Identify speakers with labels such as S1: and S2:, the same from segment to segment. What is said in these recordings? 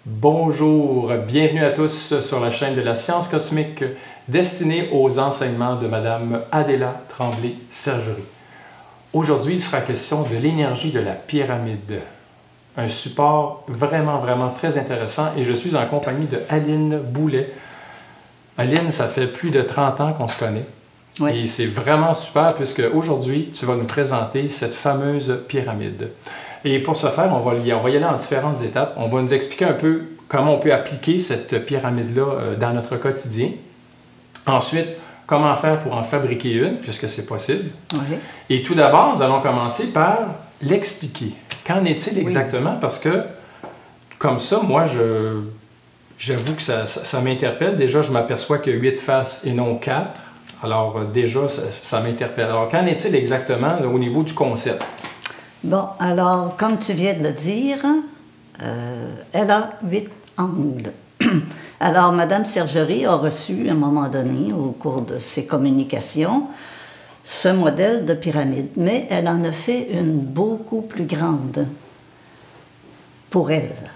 S1: Bonjour, bienvenue à tous sur la chaîne de la science cosmique destinée aux enseignements de Madame Adéla Tremblay-Sergerie. Aujourd'hui, il sera question de l'énergie de la pyramide, un support vraiment très intéressant et je suis en compagnie de Aline Boulet. Aline, ça fait plus de 30 ans qu'on se connaît.
S2: Oui.
S1: Et c'est vraiment super puisque aujourd'hui, tu vas nous présenter cette fameuse pyramide. Et pour ce faire, on va y aller en différentes étapes. On va nous expliquer un peu comment on peut appliquer cette pyramide-là dans notre quotidien. Ensuite, comment faire pour en fabriquer une, puisque c'est possible.
S2: Oui.
S1: Et tout d'abord, nous allons commencer par l'expliquer. Qu'en est-il exactement? Oui. Parce que, comme ça, moi, j'avoue que ça m'interpelle. Déjà, je m'aperçois qu'il y a 8 faces et non 4. Alors, déjà, ça m'interpelle. Alors, qu'en est-il exactement au niveau du concept?
S2: Bon, alors, comme tu viens de le dire, elle a 8 angles. Alors, Mme Sergerie a reçu, à un moment donné, au cours de ses communications, ce modèle de pyramide, mais elle en a fait une beaucoup plus grande pour elle.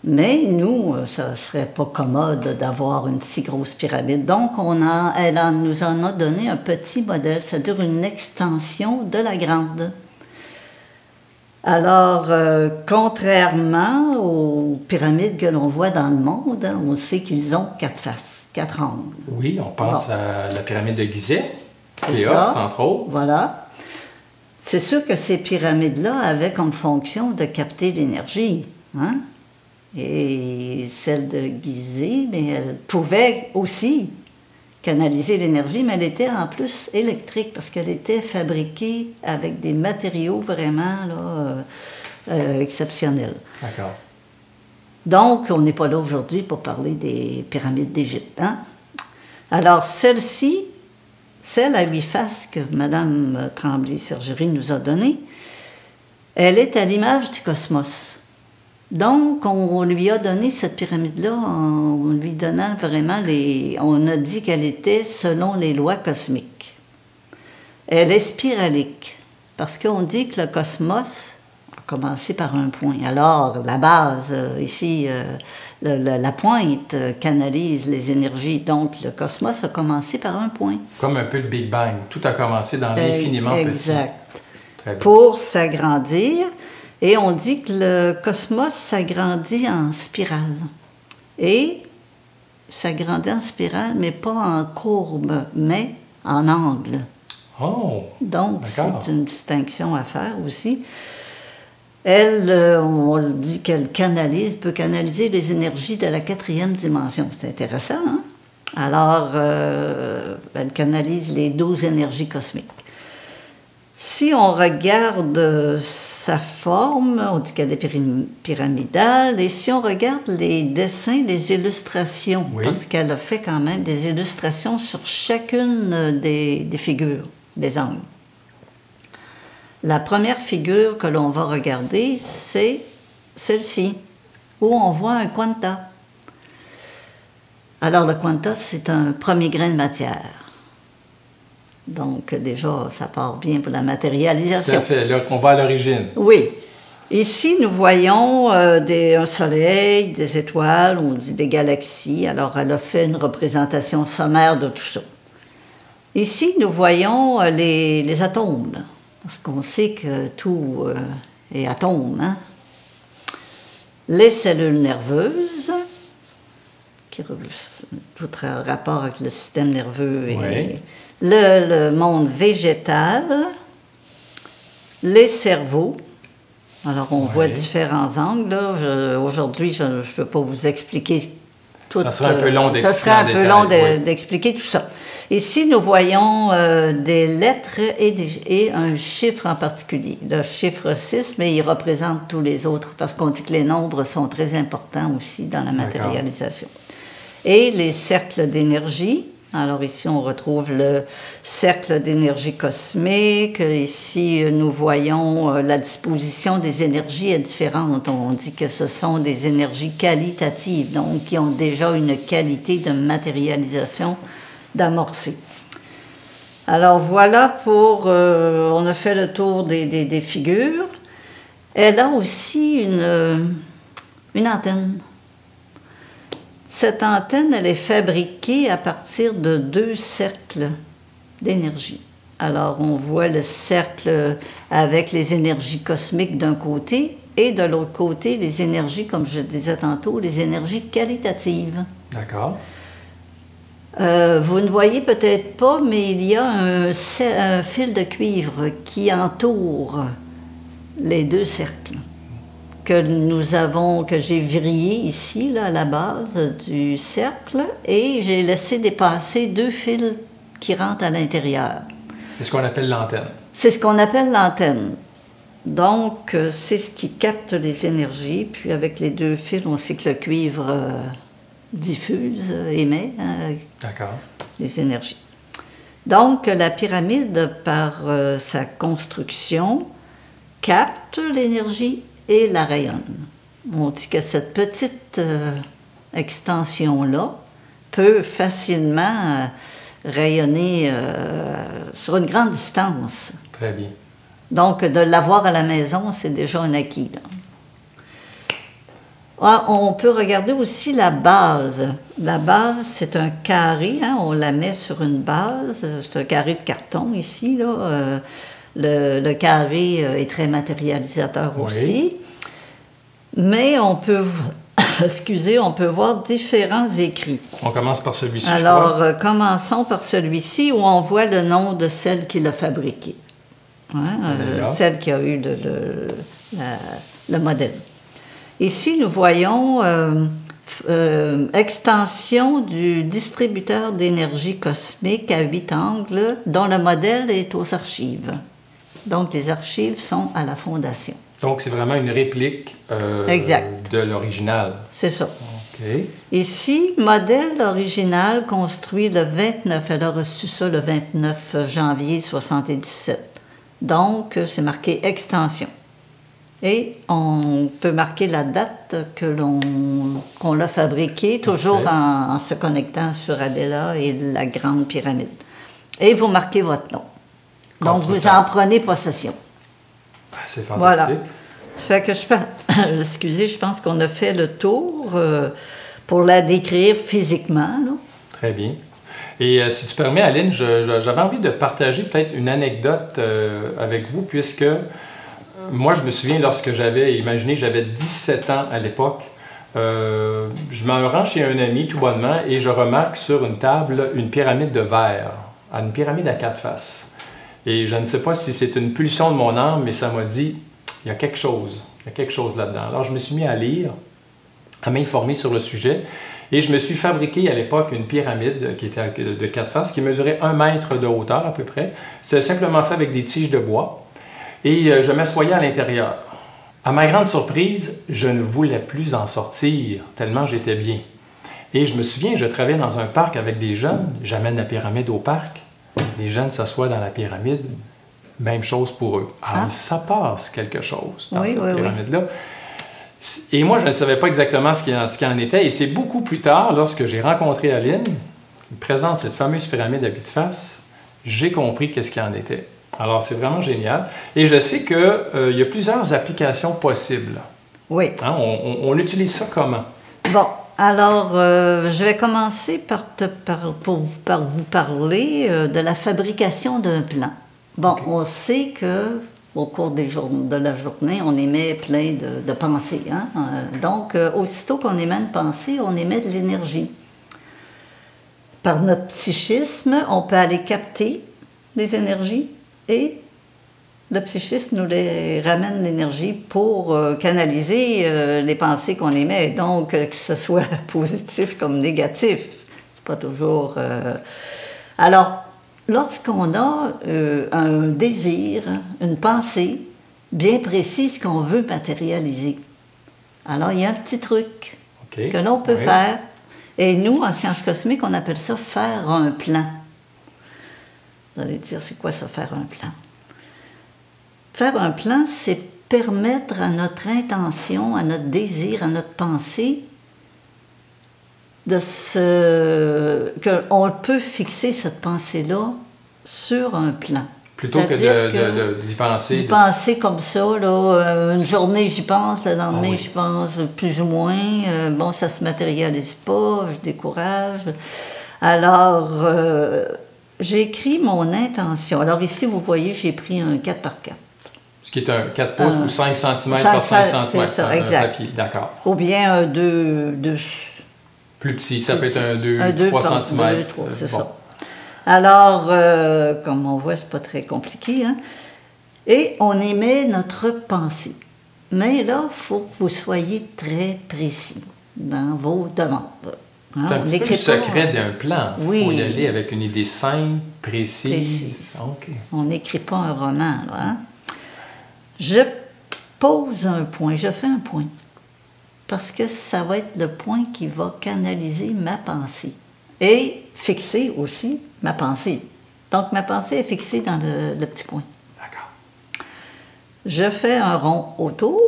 S2: Mais nous, ça ne serait pas commode d'avoir une si grosse pyramide. Donc, elle nous en a donné un petit modèle, c'est-à-dire une extension de la grande. Alors, contrairement aux pyramides que l'on voit dans le monde, hein, on sait qu'ils ont 4 faces, 4 angles.
S1: Oui, on pense à la pyramide de Gizeh, Khéops, entre autres.
S2: Voilà. C'est sûr que ces pyramides-là avaient comme fonction de capter l'énergie, hein? Et celle de Gizeh, mais elle pouvait aussi canaliser l'énergie, mais elle était en plus électrique parce qu'elle était fabriquée avec des matériaux vraiment exceptionnels.
S1: D'accord.
S2: Donc, on n'est pas là aujourd'hui pour parler des pyramides d'Égypte. Hein? Alors, celle-ci, celle à 8 faces que Mme Tremblay-Sergerie nous a donnée, elle est à l'image du cosmos. Donc, on lui a donné cette pyramide-là en lui donnant vraiment on a dit qu'elle était selon les lois cosmiques. Elle est spiralique, parce qu'on dit que le cosmos a commencé par un point. Alors, la base, ici, la pointe canalise les énergies, donc le cosmos a commencé par un point.
S1: Comme un peu le Big Bang, tout a commencé dans l'infiniment petit.
S2: Exact. Pour s'agrandir. Et on dit que le cosmos s'agrandit en spirale. Et s'agrandit en spirale, mais pas en courbe, mais en angle.
S1: Oh!
S2: Donc, c'est une distinction à faire aussi. Elle, on dit qu'elle peut canaliser les énergies de la 4e dimension. C'est intéressant, hein? Alors, elle canalise les 12 énergies cosmiques. Si on regarde sa forme, on dit qu'elle est pyramidale, et si on regarde les dessins, les illustrations, oui, parce qu'elle a fait quand même des illustrations sur chacune des figures, des angles. La première figure que l'on va regarder, c'est celle-ci, où on voit un quanta. Alors le quanta, c'est un premier grain de matière. Donc, déjà, ça part bien pour la matérialisation.
S1: Tout à fait, là, on va à l'origine.
S2: Oui. Ici, nous voyons un soleil, des étoiles, on dit des galaxies. Alors, elle a fait une représentation sommaire de tout ça. Ici, nous voyons les atomes, parce qu'on sait que tout est atome. Hein? Les cellules nerveuses, qui ont tout rapport avec le système nerveux et...
S1: Oui.
S2: Le monde végétal, les cerveaux. Alors, on voit différents angles. Aujourd'hui, je ne peux pas vous expliquer tout.
S1: Ça serait un peu long d'expliquer.
S2: Ça serait un peu long d'expliquer tout ça. Ici, nous voyons des lettres et un chiffre en particulier. Le chiffre 6, mais il représente tous les autres parce qu'on dit que les nombres sont très importants aussi dans la matérialisation. Et les cercles d'énergie. Alors ici, on retrouve le cercle d'énergie cosmique. Ici, nous voyons la disposition des énergies est différente. On dit que ce sont des énergies qualitatives, donc qui ont déjà une qualité de matérialisation d'amorcer. Alors voilà pour... on a fait le tour des figures. Elle a aussi une antenne. Cette antenne, elle est fabriquée à partir de 2 cercles d'énergie. Alors, on voit le cercle avec les énergies cosmiques d'un côté et de l'autre côté, les énergies, comme je disais tantôt, les énergies qualitatives.
S1: D'accord.
S2: Vous ne voyez peut-être pas, mais il y a un fil de cuivre qui entoure les 2 cercles que j'ai vrillé ici, là, à la base du cercle, et j'ai laissé dépasser 2 fils qui rentrent à l'intérieur.
S1: C'est ce qu'on appelle l'antenne.
S2: C'est ce qu'on appelle l'antenne. Donc, c'est ce qui capte les énergies, puis avec les 2 fils, on sait que le cuivre diffuse, émet
S1: D'accord.
S2: les énergies. Donc, la pyramide, par sa construction, capte l'énergie et la rayonne. On dit que cette petite extension-là peut facilement rayonner sur une grande distance.
S1: Très bien.
S2: Donc, de l'avoir à la maison, c'est déjà un acquis, là. Ah, on peut regarder aussi la base. La base, c'est un carré, hein, on la met sur une base. C'est un carré de carton ici, là. Le carré est très matérialisateur aussi. Mais on peut, excusez, on peut voir différents écrits.
S1: On commence par celui-ci,
S2: Alors, commençons par celui-ci où on voit le nom de celle qui l'a fabriqué. Hein, celle qui a eu le modèle. Ici, nous voyons extension du distributeur d'énergie cosmique à 8 angles dont le modèle est aux archives. Donc, les archives sont à la fondation.
S1: Donc, c'est vraiment une réplique de l'original.
S2: C'est ça.
S1: OK.
S2: Ici, modèle original construit le 29. Elle a reçu ça le 29 janvier 1977. Donc, c'est marqué extension. Et on peut marquer la date qu'on l'a fabriquée, toujours en se connectant sur Adela et la Grande Pyramide. Et vous marquez votre nom. Donc, vous en prenez possession.
S1: C'est fantastique.
S2: Voilà. Ça fait que excusez, je pense qu'on a fait le tour pour la décrire physiquement, là.
S1: Très bien. Et si tu permets, Aline, j'avais envie de partager peut-être une anecdote avec vous, puisque moi, je me souviens, lorsque j'avais 17 ans à l'époque, je me rends chez un ami tout bonnement et je remarque sur une table une pyramide de verre, une pyramide à 4 faces. Et je ne sais pas si c'est une pulsion de mon âme, mais ça m'a dit, il y a quelque chose là-dedans. Alors, je me suis mis à lire, à m'informer sur le sujet, et je me suis fabriqué à l'époque une pyramide qui était de 4 faces, qui mesurait 1 mètre de hauteur à peu près. C'était simplement fait avec des tiges de bois. Et je m'assoyais à l'intérieur. À ma grande surprise, je ne voulais plus en sortir, tellement j'étais bien. Et je me souviens, je travaillais dans un parc avec des jeunes, j'amène la pyramide au parc, les jeunes s'assoient dans la pyramide, même chose pour eux. Alors, ça passe quelque chose dans cette pyramide-là. Et moi, je ne savais pas exactement ce qu'il en était, et c'est beaucoup plus tard, lorsque j'ai rencontré Aline, qui présente cette fameuse pyramide à 8 faces, j'ai compris qu'est-ce qu'il en était. Alors, c'est vraiment génial. Et je sais qu'il y a plusieurs applications possibles.
S2: Oui.
S1: Hein, on utilise ça comment?
S2: Bon, alors, je vais commencer par vous parler de la fabrication d'un plan. Bon, on sait que au cours de la journée, on émet plein de pensées. Hein? Donc, aussitôt qu'on émet une pensée, on émet de l'énergie. Par notre psychisme, on peut aller capter les énergies et le psychisme nous les ramène l'énergie pour canaliser les pensées qu'on émet. Donc, que ce soit positif comme négatif. C'est pas toujours... Alors, lorsqu'on a un désir, une pensée bien précise qu'on veut matérialiser, alors il y a un petit truc que l'on peut faire. Et nous, en sciences cosmiques, on appelle ça faire un plan. Vous allez dire, c'est quoi ça, faire un plan? Faire un plan, c'est permettre à notre intention, à notre désir, à notre pensée, qu'on peut fixer cette pensée-là sur un plan.
S1: Plutôt que d'y penser.
S2: D'y penser comme ça, là, une journée j'y pense, le lendemain j'y pense plus ou moins. Bon, ça se matérialise pas, je décourage. Alors, j'ai écrit mon intention. Alors ici, vous voyez, j'ai pris un 4 par 4.
S1: Ce qui est un 4 pouces ou 5 cm par 5 cm.
S2: C'est ça, exact.
S1: D'accord.
S2: Ou bien un 2...
S1: Plus petit, ça peut être un 2, 3 cm.
S2: 2, 3, c'est ça. Alors, comme on voit, c'est pas très compliqué, hein? Et on émet notre pensée. Mais là, il faut que vous soyez très précis dans vos demandes.
S1: Hein? C'est un petit peu le secret d'un plan. Il faut y aller avec une idée simple, précise.
S2: Okay. On n'écrit pas un roman, là. Hein? Je pose un point, je fais un point. Parce que ça va être le point qui va canaliser ma pensée. Et fixer aussi ma pensée. Donc, ma pensée est fixée dans le petit point.
S1: D'accord.
S2: Je fais un rond autour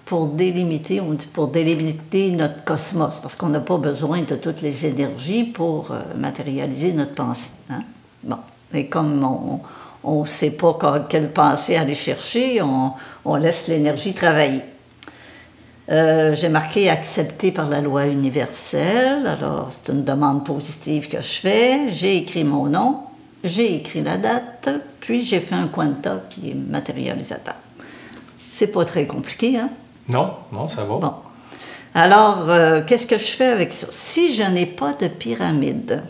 S2: pour délimiter notre cosmos, parce qu'on n'a pas besoin de toutes les énergies pour matérialiser notre pensée. Hein? Bon. Et comme on ne sait pas quelle pensée aller chercher, on laisse l'énergie travailler. J'ai marqué « Accepté par la loi universelle ». Alors, c'est une demande positive que je fais. J'ai écrit mon nom, j'ai écrit la date, puis j'ai fait un quanta qui est matérialisateur. C'est pas très compliqué, hein?
S1: Non, ça va.
S2: Bon. Alors, qu'est-ce que je fais avec ça? Si je n'ai pas de pyramide,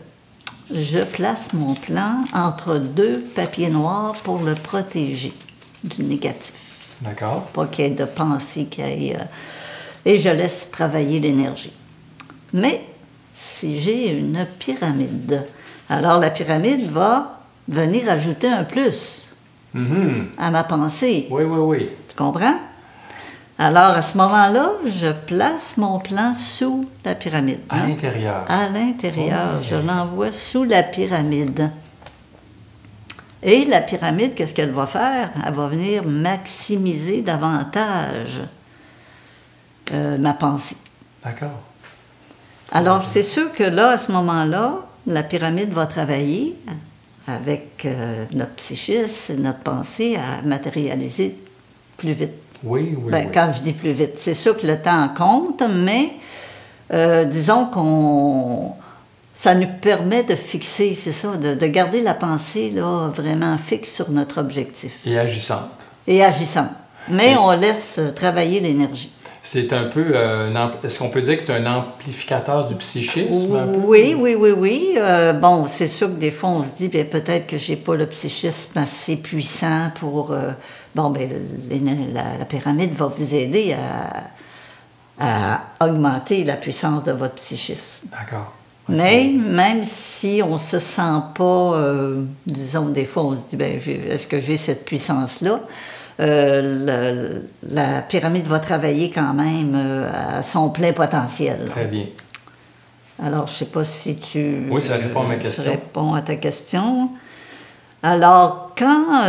S2: je place mon plan entre 2 papiers noirs pour le protéger du négatif.
S1: D'accord.
S2: Pas qu'il y ait de pensée, qu'il y ait... et je laisse travailler l'énergie. Mais si j'ai une pyramide, alors la pyramide va venir ajouter un plus à ma pensée.
S1: Oui.
S2: Tu comprends? Alors, à ce moment-là, je place mon plan sous la pyramide.
S1: À l'intérieur.
S2: À l'intérieur. Je l'envoie sous la pyramide. Et la pyramide, qu'est-ce qu'elle va faire? Elle va venir maximiser davantage ma pensée.
S1: D'accord.
S2: Alors, c'est sûr que là, à ce moment-là, la pyramide va travailler avec notre psychisme, notre pensée à matérialiser plus vite.
S1: Oui.
S2: Quand je dis plus vite, c'est sûr que le temps compte, mais disons ça nous permet de fixer, c'est ça, de garder la pensée là, vraiment fixe sur notre objectif.
S1: Et agissante.
S2: Mais on laisse travailler l'énergie.
S1: C'est un peu, est-ce qu'on peut dire que c'est un amplificateur du psychisme? Un peu?
S2: Oui. Bon, c'est sûr que des fois, on se dit, bien, peut-être que j'ai pas le psychisme assez puissant pour... la pyramide va vous aider à augmenter la puissance de votre psychisme.
S1: D'accord.
S2: Mais même si on ne se sent pas, disons, des fois, on se dit, bien, est-ce que j'ai cette puissance-là? La pyramide va travailler quand même à son plein potentiel.
S1: Très bien.
S2: Alors, je ne sais pas si tu...
S1: Oui, ça répond à ma question.
S2: Ça répond à ta question. Alors, quand...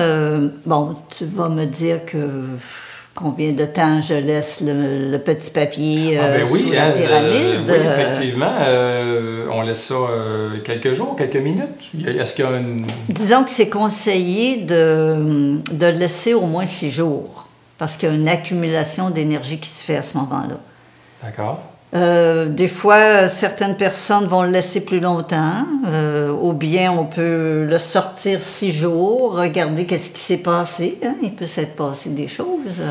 S2: tu vas me dire combien de temps je laisse le petit papier sous la pyramide.
S1: Oui, effectivement. On laisse ça quelques jours, quelques minutes. Est-ce qu'il y a une...
S2: Disons que c'est conseillé de le laisser au moins 6 jours, parce qu'il y a une accumulation d'énergie qui se fait à ce moment-là.
S1: D'accord.
S2: Des fois, certaines personnes vont le laisser plus longtemps, ou bien on peut le sortir 6 jours, regarder qu'est-ce qui s'est passé. Hein? Il peut s'être passé des choses.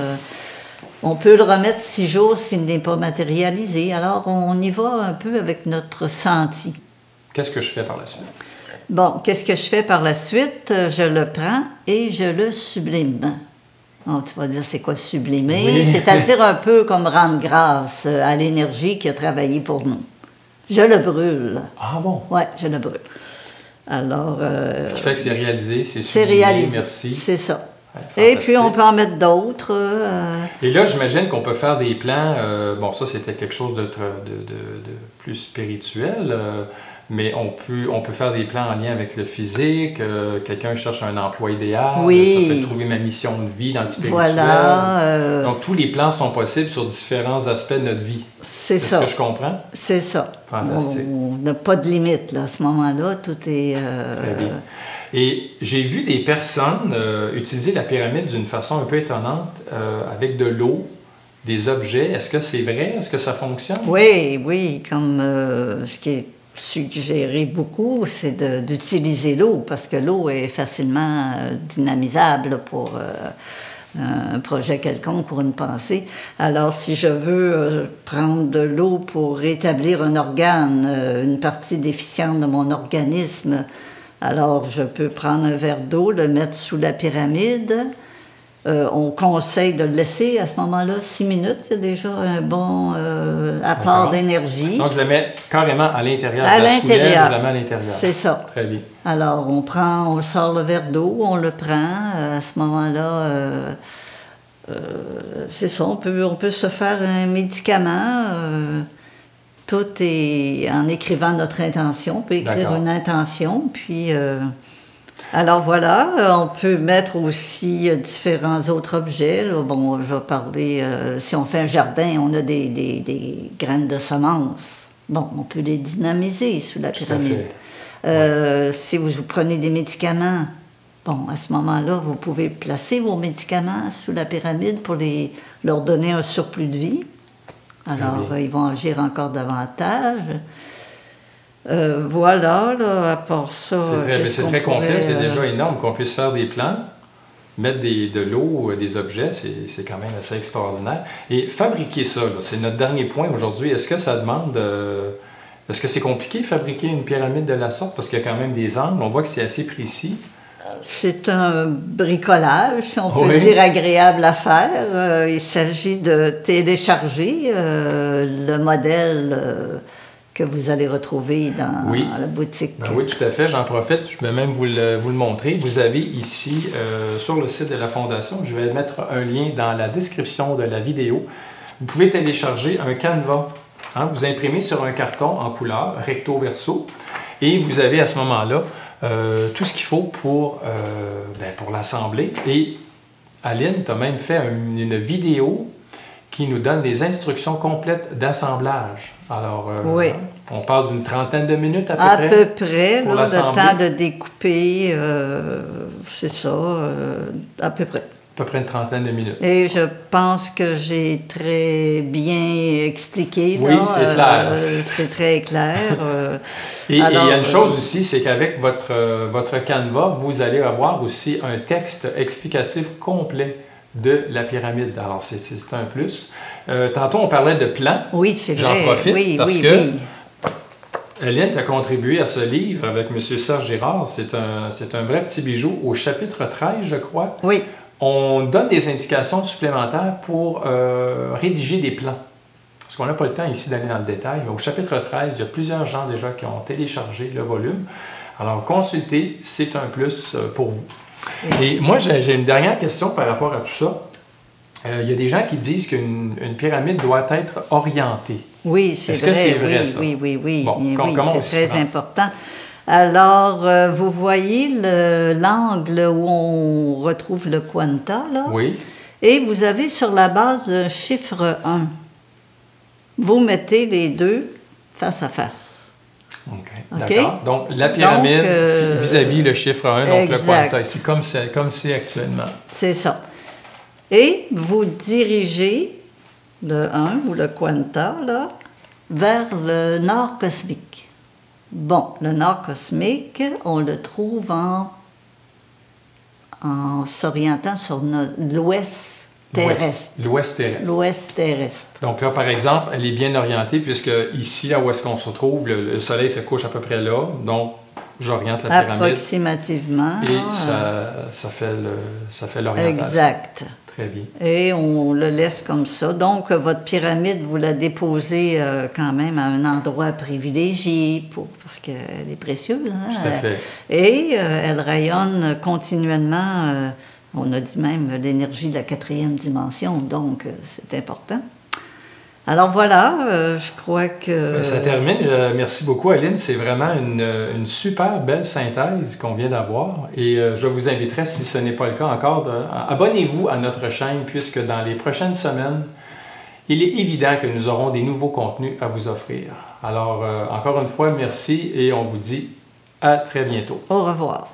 S2: On peut le remettre 6 jours s'il n'est pas matérialisé. Alors, on y va un peu avec notre senti.
S1: Qu'est-ce que je fais par la suite?
S2: Bon, qu'est-ce que je fais par la suite? Je le prends et je le sublime. Oh, tu vas dire, c'est quoi sublimer? Oui. C'est-à-dire un peu comme rendre grâce à l'énergie qui a travaillé pour nous. Je le brûle.
S1: Ah bon?
S2: Oui, je le brûle. Alors...
S1: Ce qui fait que c'est réalisé, c'est sublimé, réalisé. Merci.
S2: C'est ça. Ouais, et puis, on peut en mettre d'autres.
S1: Et là, j'imagine qu'on peut faire des plans... bon, ça, c'était quelque chose de plus spirituel. Mais on peut faire des plans en lien avec le physique. Quelqu'un cherche un emploi idéal.
S2: Oui.
S1: Ça peut trouver ma mission de vie dans le spirituel.
S2: Voilà.
S1: Donc, tous les plans sont possibles sur différents aspects de notre vie.
S2: C'est ça.
S1: C'est ce que je comprends?
S2: C'est ça.
S1: Fantastique.
S2: On n'a pas de limite, là, à ce moment-là. Tout est...
S1: Très bien. Et j'ai vu des personnes utiliser la pyramide d'une façon un peu étonnante, avec de l'eau, des objets. Est-ce que c'est vrai? Est-ce que ça fonctionne?
S2: Oui, oui, comme ce qui est suggéré beaucoup, c'est d'utiliser l'eau, parce que l'eau est facilement dynamisable pour un projet quelconque, pour une pensée. Alors, si je veux prendre de l'eau pour rétablir un organe, une partie déficiente de mon organisme, alors je peux prendre un verre d'eau, le mettre sous la pyramide. On conseille de le laisser à ce moment-là 6 minutes. Il y a déjà un bon apport d'énergie.
S1: Donc, je le mets carrément à l'intérieur. À l'intérieur. Je la mets à l'intérieur.
S2: C'est ça.
S1: Très bien.
S2: Alors, on sort le verre d'eau, on le prend. À ce moment-là, c'est ça. On peut se faire un médicament. Tout est en écrivant notre intention. On peut écrire une intention, puis... alors voilà, on peut mettre aussi différents autres objets. Là. Bon, je vais parler, si on fait un jardin, on a des graines de semences. Bon, on peut les dynamiser sous la pyramide. Si vous prenez des médicaments, bon, à ce moment-là, vous pouvez placer vos médicaments sous la pyramide pour leur donner un surplus de vie. Alors, ils vont agir encore davantage. Voilà, là, à part ça...
S1: C'est très complet, c'est déjà énorme qu'on puisse faire des plans, mettre de l'eau, des objets, c'est quand même assez extraordinaire. Et fabriquer ça, c'est notre dernier point aujourd'hui. Est-ce que ça demande... Est-ce que c'est compliqué de fabriquer une pyramide de la sorte? Parce qu'il y a quand même des angles, on voit que c'est assez précis.
S2: C'est un bricolage, si on peut dire, agréable à faire. Il s'agit de télécharger le modèle... que vous allez retrouver dans la boutique.
S1: Ben oui, tout à fait. J'en profite. Je peux même vous le montrer. Vous avez ici, sur le site de la Fondation, je vais mettre un lien dans la description de la vidéo. Vous pouvez télécharger un canevas. Hein, vous imprimez sur un carton en couleur, recto verso, et vous avez à ce moment-là tout ce qu'il faut pour l'assembler. Et Aline, tu as même fait une vidéo qui nous donne des instructions complètes d'assemblage. Alors, on parle d'une trentaine de minutes à peu près? À
S2: peu près, là, le temps de découper, c'est ça, à peu près.
S1: À peu près une trentaine de minutes.
S2: Et je pense que j'ai très bien expliqué.
S1: Oui, c'est clair.
S2: C'est très clair.
S1: Et il y a une chose aussi, c'est qu'avec votre canevas, vous allez avoir aussi un texte explicatif complet de la pyramide. Alors, c'est un plus. Tantôt, on parlait de plans.
S2: Oui, c'est vrai.
S1: J'en profite parce que Aline a contribué à ce livre avec M. Serge Girard. C'est un vrai petit bijou. Au chapitre 13, je crois, on donne des indications supplémentaires pour rédiger des plans. Parce qu'on n'a pas le temps ici d'aller dans le détail, mais au chapitre 13, il y a plusieurs gens déjà qui ont téléchargé le volume. Alors, consultez, c'est un plus pour vous. Et moi, j'ai une dernière question par rapport à tout ça. Il y a des gens qui disent qu'une pyramide doit être orientée.
S2: Oui, c'est vrai.
S1: Est-ce que c'est vrai, ça?
S2: Oui.
S1: Bon,
S2: c'est très important. Alors, vous voyez l'angle où on retrouve le quanta, là?
S1: Oui.
S2: Et vous avez sur la base un chiffre 1. Vous mettez les deux face à face.
S1: OK. D'accord. Donc, la pyramide vis-à-vis le chiffre 1, donc le quanta ici, comme c'est actuellement.
S2: C'est ça. Et vous dirigez le 1 ou le quanta, là, vers le nord cosmique. Bon, le nord cosmique, on le trouve en s'orientant sur l'ouest terrestre.
S1: L'ouest terrestre.
S2: L'ouest terrestre.
S1: Donc là, par exemple, elle est bien orientée puisque ici, là où est-ce qu'on se trouve, le soleil se couche à peu près là. Donc, j'oriente la pyramide.
S2: Approximativement.
S1: Et ça fait l'orientation.
S2: Exact.
S1: Très bien.
S2: Et on le laisse comme ça. Donc, votre pyramide, vous la déposez quand même à un endroit privilégié parce qu'elle est précieuse. Hein?
S1: Tout à fait.
S2: Et elle rayonne continuellement. On a dit même l'énergie de la 4e dimension. Donc, c'est important. Alors voilà, je crois que...
S1: Ça termine. Merci beaucoup, Aline. C'est vraiment une super belle synthèse qu'on vient d'avoir. Et je vous inviterai, si ce n'est pas le cas encore, abonnez-vous à notre chaîne, puisque dans les prochaines semaines, il est évident que nous aurons des nouveaux contenus à vous offrir. Alors, encore une fois, merci et on vous dit à très bientôt.
S2: Au revoir.